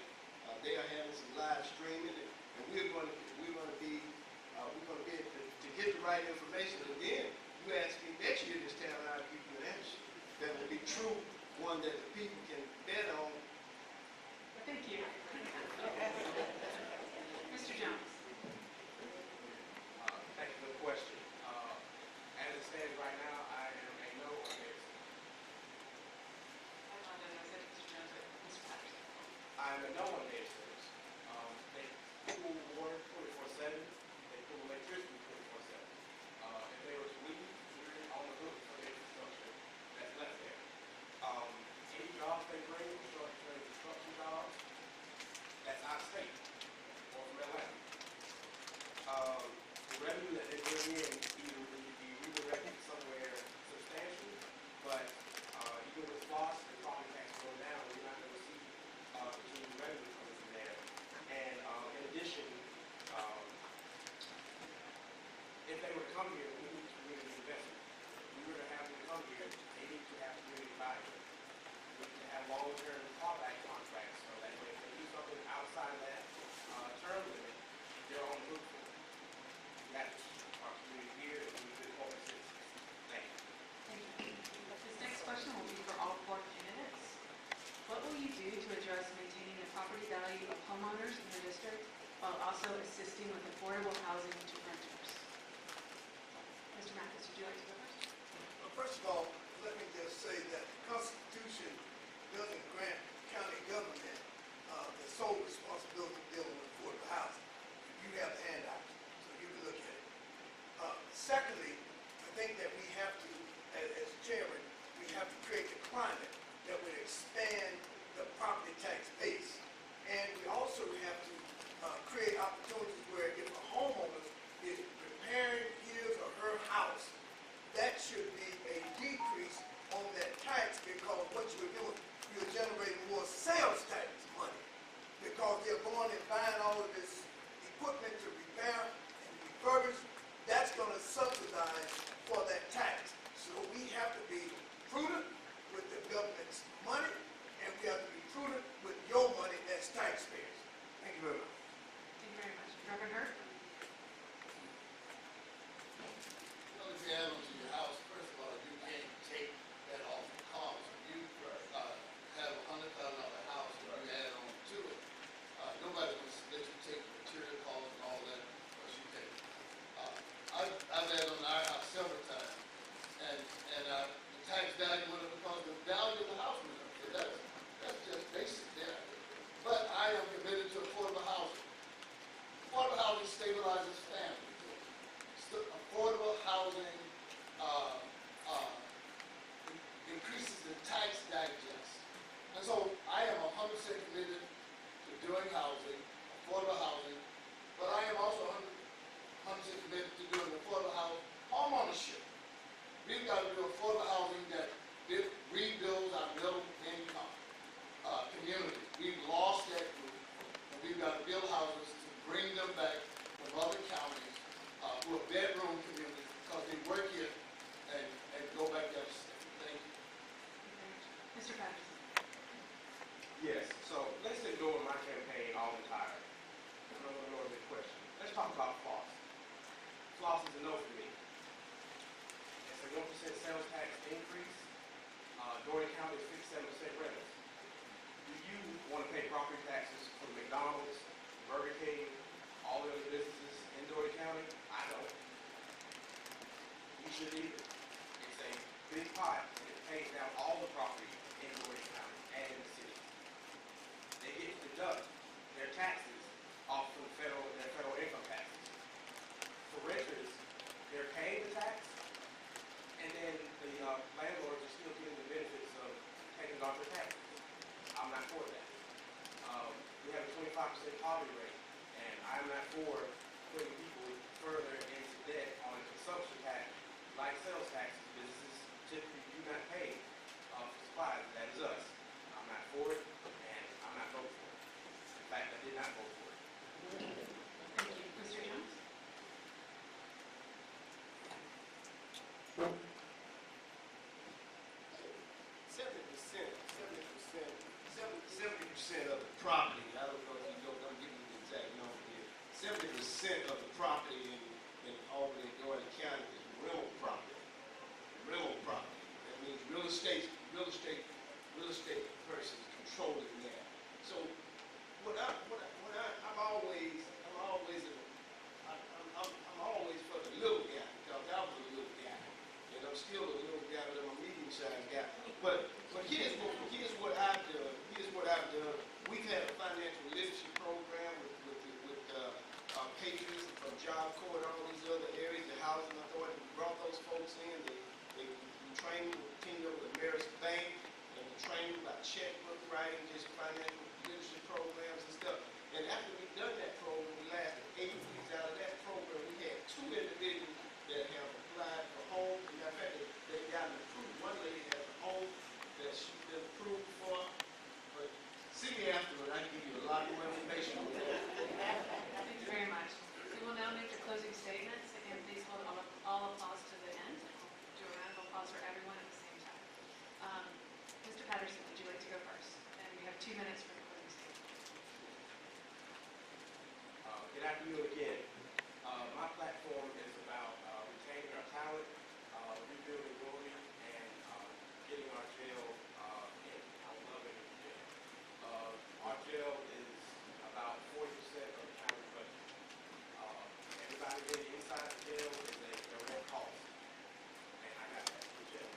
They are having some live streaming, and we're going to be able to get the right information. And then you ask me next year this time, and I'll give you an answer that will be true, one that the people can bet on. Thank you. Mr. Jones. Thank you for the question. As it stands right now, I am a no on this. I am a no on this. They pool water 24/7. They pool electricity 24/7. If they were to leave, we're on the hook for the infrastructure that's left there. Any jobs they bring, construction jobs, that's out of state or from Atlanta. The revenue that they bring in either will be redirected somewhere substantial, but even with loss, the property tax going down, we're not going to see continued revenue coming from there. And in addition, if they were to come here, we need to really invest. If we were to have them come here, they need to have community buy-in. We need to have long-term callback contracts, so that way if they do something outside of that term limit, they're on the hook for it. We have to keep our community here and we good corporate citizens. Thank you. Thank you. This next question will be for all 4 candidates. What will you do to address maintaining the property value of homeowners in your district while also assisting with affordable housing to renters? Mr. Mathis, would you like to go first? Well, first of all, let me just say that the Constitution doesn't grant county government the sole responsibility of dealing with affordable housing. You have the handout, so you can look at it. Secondly, I think that we have to, as chairman, we have to create a climate that would expand the property tax base. And we also have to create opportunities where if a homeowner is repairing his or her house, that should be a decrease on that tax, because what you're doing, you're generating more sales tax money, because they're going and buying all of this equipment to repair and refurbish. That's going to subsidize for that tax. So we have to be prudent with the government's money, and we have to be prudent with your money as taxpayers. Thank you very much. Thank you very much. Reverend Hurd? Well, if you add on to your house, first of all, you can't take that off the cost. If you have a $100,000 house and you add on to it, nobody's going to let you take the material cost and all that, plus you take. I've added on our house several times, and the tax value went up because the value of the house went up. So that's just basic there. But I am committed to affordable housing. Affordable housing stabilizes families. Affordable housing increases the tax digest. And so I am 100% committed to doing housing, affordable housing, but I am also 100% committed to doing affordable housing homeownership. We've got to do affordable housing that rebuilds our middle income community. We've lost that group, and we've got to build houses to bring them back from other counties who are bedroom communities, because they talk about floss. Floss is a no for me. It's a 1% sales tax increase. Doran County is 57% rentals. Do you want to pay property taxes for McDonald's, Burger King, all the other businesses in Doran County? I don't. You should either. It's a big pot, and it pays down all the property in Doran County and in the city. They get to deduct their taxes off from their federal income taxes. For renters, they're paying the tax, and then the landlords are still getting the benefits of taking off their taxes. I'm not for that. We have a 25% poverty rate, and I'm not for putting people further into debt on a consumption tax like sales taxes. Businesses typically do not pay for supplies. That is us. I'm not for it, and I'm not voting for it. In fact, I did not vote for it. Thank you. Mr. Jones? Seventy percent of the property, I don't know if you know, I'm giving you the exact number here. 70% of the property in Albany, Doran County is rental property. Rental property. That means real estate persons controlling that. So I'm always for the little guy, because I was a little guy. And I'm still a little guy, but I'm a medium-sized guy. But here's what I've done. We've had a financial literacy program with patrons from Job Corps and all these other areas, the housing authority. We brought those folks in. We trained them with teamed up with Ameris Bank, and we trained them about checkbook writing, just financial literacy programs and stuff. And after we've done that program, we lasted 8 weeks. Out of that program, we had 2 individuals that have applied for homes. And in fact, they got approved. One lady has a home that she's been approved for. But see me afterward, I can give you a lot more information on that. Thank you very much. We will now make the closing statements, and please hold all applause to the end. Do a round of applause for everyone at the same time. Mr. Patterson, would you like to go first? And we have 2 minutes for the closing statement. Good afternoon again. My platform is about retaining our talent, rebuilding glory, and getting our jail in. I would love it in jail. Our jail is about 40% of the county budget. Everybody getting inside the jail is a direct cost. And I got that for jail.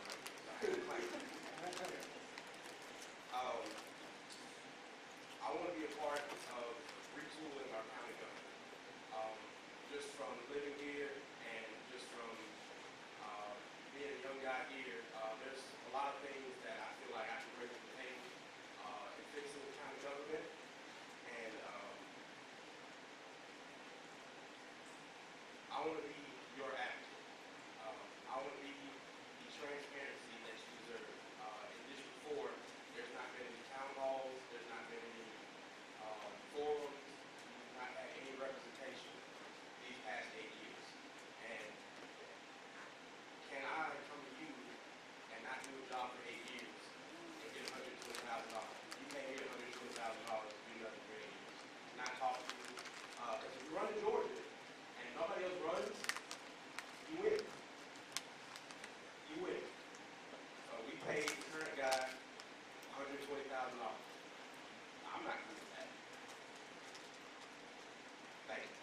I want to be a part of retooling our county government. Just from living here and just from being a young guy here, there's a lot of things that I feel like I can bring to the table in fixing the county government. And I want to be your advocate. I want to be the transparency that you deserve. In District 4, there's not been any town halls, there's not been any forums, we've not had any representation these past 8 years. And can I come to you and not do a job for 8 years and get $120,000? You can't get $120,000 to do nothing for 8 years. Not talk to you. Because if you run in Georgia and nobody else runs, you win. You win. We paid the current guy $120,000. I'm not good with that. Thank you.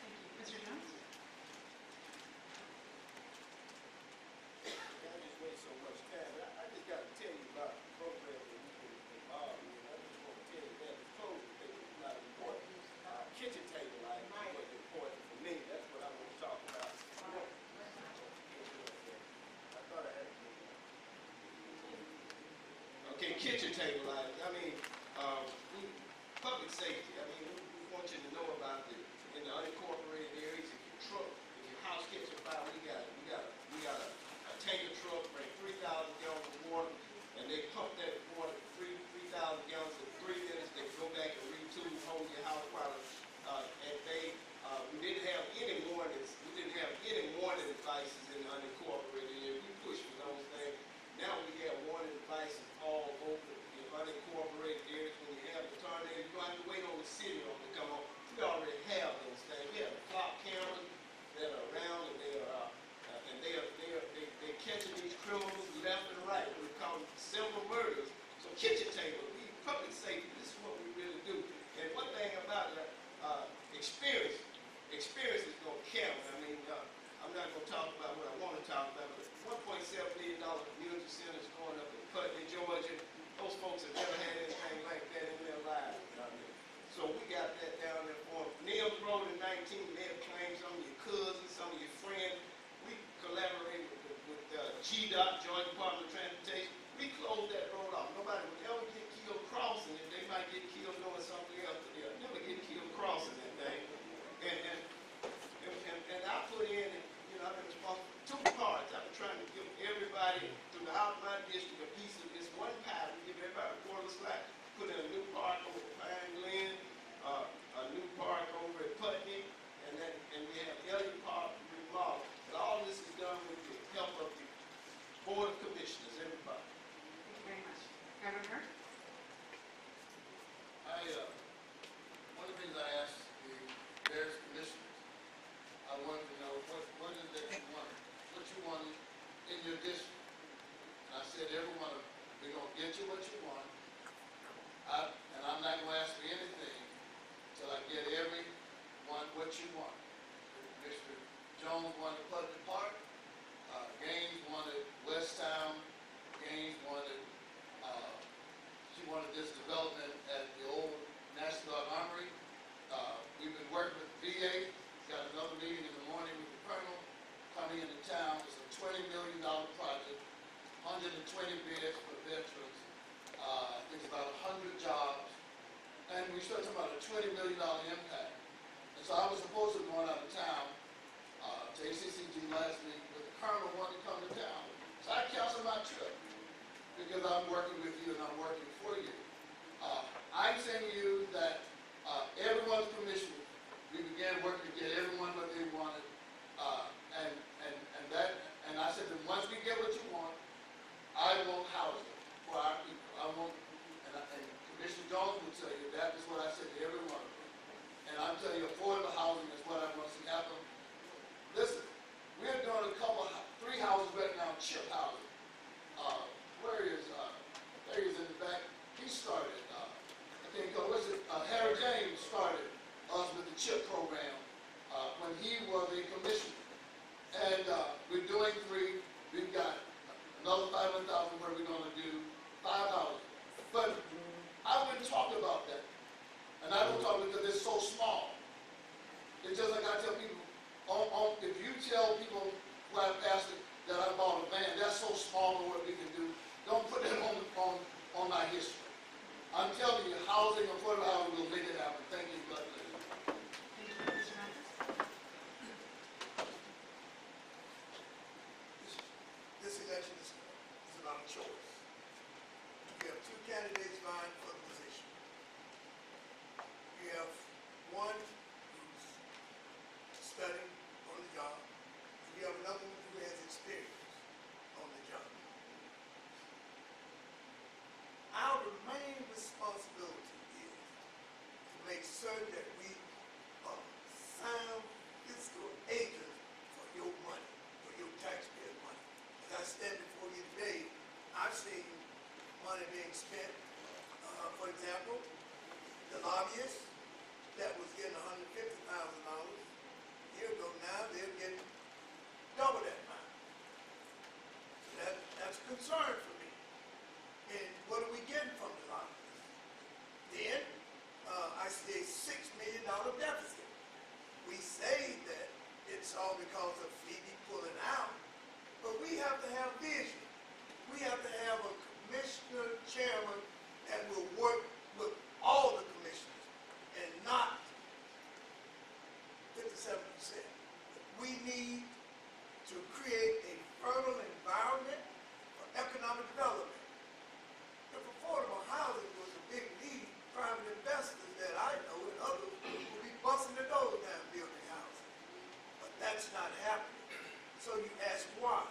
Thank you. Mr. Jones? I just waste so much time. I just got to tell you about the program that we've been involved in. I just want to tell you that it's closed. It's not important. Kitchen table item was important for me. That's what I want to talk about. I thought I had it. Okay, kitchen table items. I mean, public safety. I mean, we want you to know about in the unincorporated areas. If your house catches fire, we got a tanker truck, bring 3,000 gallons of water, and they pump that water 3,000 gallons in 3 minutes. They go back and retool, hold your house while at bay. We didn't have any warnings. We didn't have any warning devices in the unincorporated area. We pushed for those things. Now we have warning devices all over the unincorporated areas. When you have a tornado, you don't have to wait on the city to come on. We already have million impact. And so I was supposed to be going out of town to ACCG last week, but the colonel wanted to come to town. So I canceled my trip because I'm working with you and I'm working for you. I'm saying to you that everyone's commissioned. We began working to get everyone what they wanted. And I said that once we get what you want, I want housing for our people. I want, and Commissioner Jones would tell you that is what I said to every one of them. And I'm telling you, affordable housing is what I want to see happen. Listen, we're doing three houses right now, chip housing. There he is in the back. He started, Harry James started us with the chip program when he was a commissioner. And we're doing three. We've got another $500,000 where we're going to do 5 houses. But I wouldn't talk about that. And I don't talk because it's so small. It's just like I tell people, if you tell people who I pastored that I bought a van, that's so small on what we can do. Don't put that on my history. I'm telling you, housing, affordable housing will make it happen. Thank you, God bless you. Thank you, Mr. Mathis. This election is about a choice. You have two candidates vying for the position. You have one who's studying on the job, and you have another one who has experience on the job. Our main responsibility is to make certain that we are sound fiscal agents for your money, for your taxpayer money. As I stand before you today, I've seen money being spent. For example, the lobbyists that was getting $150,000 a year ago, now they're getting double that amount. So that's a concern for me. And what are we getting from the lobbyists? Then I see a $6 million deficit. We say that it's all because of Phoebe pulling out, but we have to have vision. We have to have a commissioner chairman that will work with all the commissioners and not 57%. We need to create a fertile environment for economic development. If affordable housing was a big need, private investors that I know and others will be busting their doors down building housing. But that's not happening. So you ask why?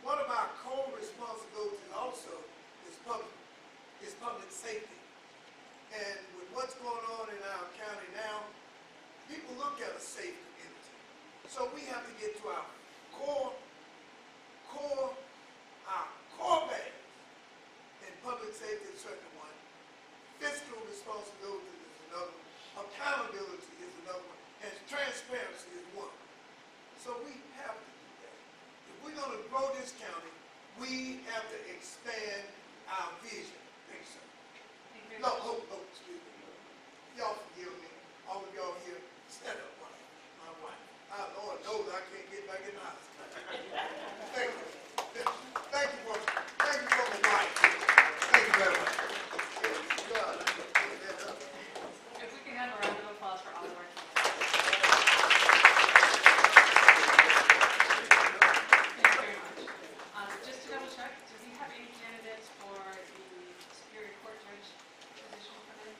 One of our core responsibilities also is public safety. And with what's going on in our county now, people look at a safe community. So we have to get to our core values. And public safety is certainly one. Fiscal responsibility is another one. Accountability is another one. And transparency is one. So we have to do that. If we're going to grow this county, we have to expand our vision. Thanks, sir. No, excuse me. Y'all forgive me. All of y'all here, stand up, wife. My wife. Lord knows I can't get back in the house. Thank you. Thank you for my wife. Thank you very much. God, I can't get that up. If we can have a round of applause for all of our candidates. Thank you very much. Just to double check, do we have any candidates for the Superior Court Judge position for them?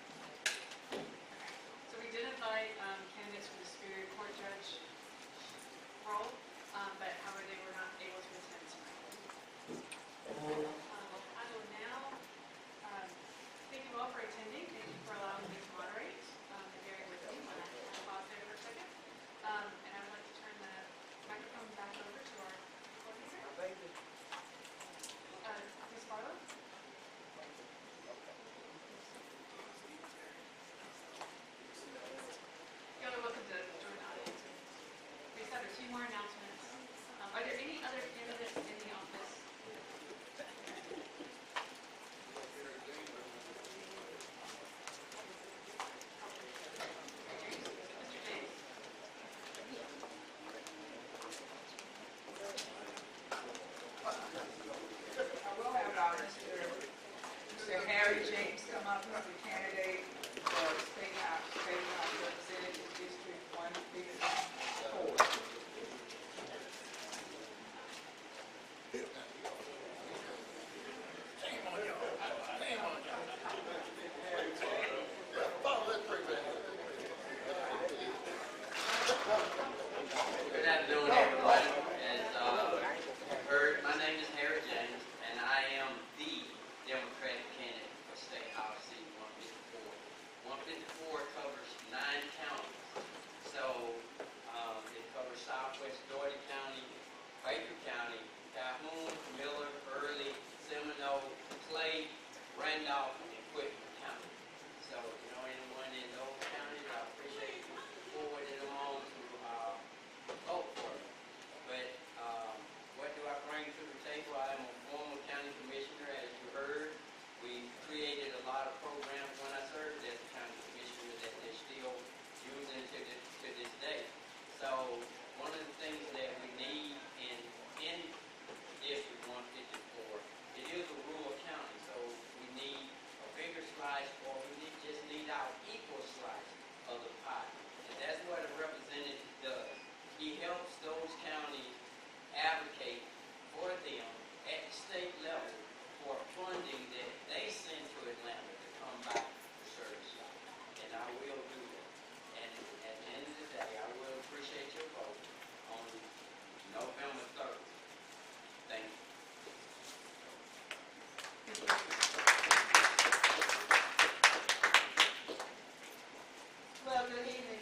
Well, good evening,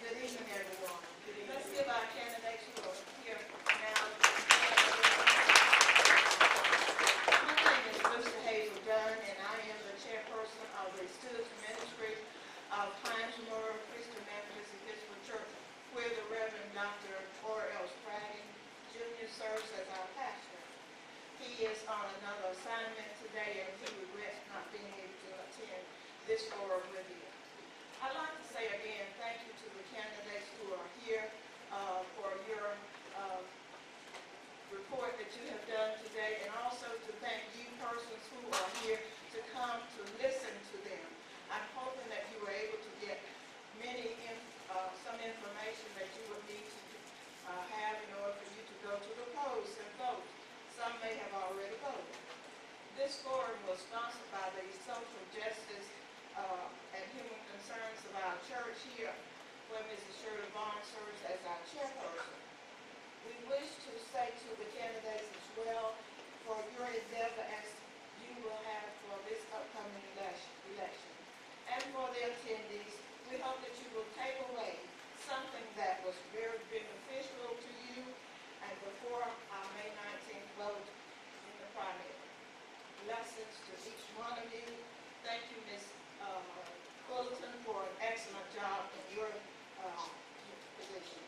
everyone. Let's give our candidates who are here now. My name is Lucy Hazel Dunn, and I am the chairperson of the Students Ministry of Hines Christian Methodist Episcopal Church, where the Reverend Dr. L. Sprague Jr. serves as our pastor. He is on another assignment today, and he regrets not being able to attend this forum with you. I'd like to say again, thank you to the candidates who are here for your report that you have done today, and also to thank you persons who are here to come to listen to them. I'm hoping that you were able to get some information that you would need to have in order for you to go to the polls and vote. Some may have already voted. This forum was sponsored by the Social Justice and Human Concerns of our church here, where Mrs. Shirley Vaughn serves as our chairperson. We wish to say to the candidates as well for your endeavor as you will have for this upcoming election. And for the attendees, we hope that you will take away something that was very beneficial to you and before our May 19th vote in the primary. Blessings to each one of you. Thank you, Ms. Fullerton, for an excellent job in your position.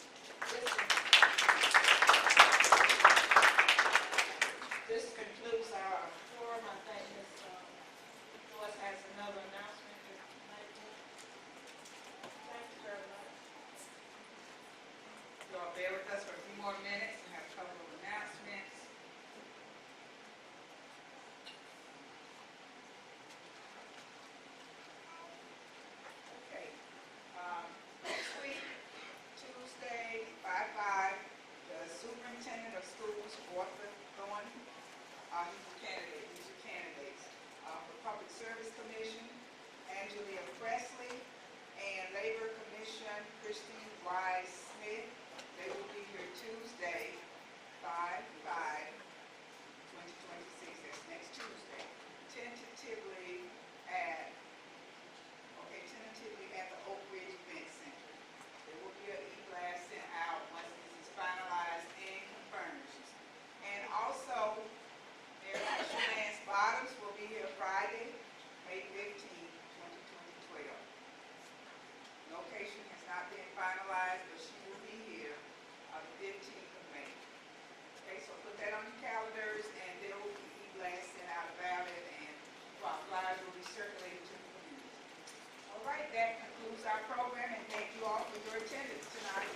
This concludes our forum. I think Ms. Joyce has another announcement to make. Thank you very much. You all bear with us for a few more minutes and have a couple of announcements. Okay. Next week, Tuesday, 5/5, the superintendent of schools, Walter Thorne, he's your candidates. For Public Service Commission, Angelia Presley, and Labor Commission, Christine Wise Smith. They will be here Tuesday, 5/5/2026. That's next Tuesday. Tentatively at the Oak Ridge Event Center. There will be an e-blast sent out once this is finalized and confirmed. And also, Lance Bottoms will be here Friday, May 15, 2012. Location has not been finalized, but she will be here on the 15th of May. Okay, so put that on your calendars, and there will be e-blasts sent out about it, and our flyers will be circulated to the community. All right, that concludes our program, and thank you all for your attendance tonight.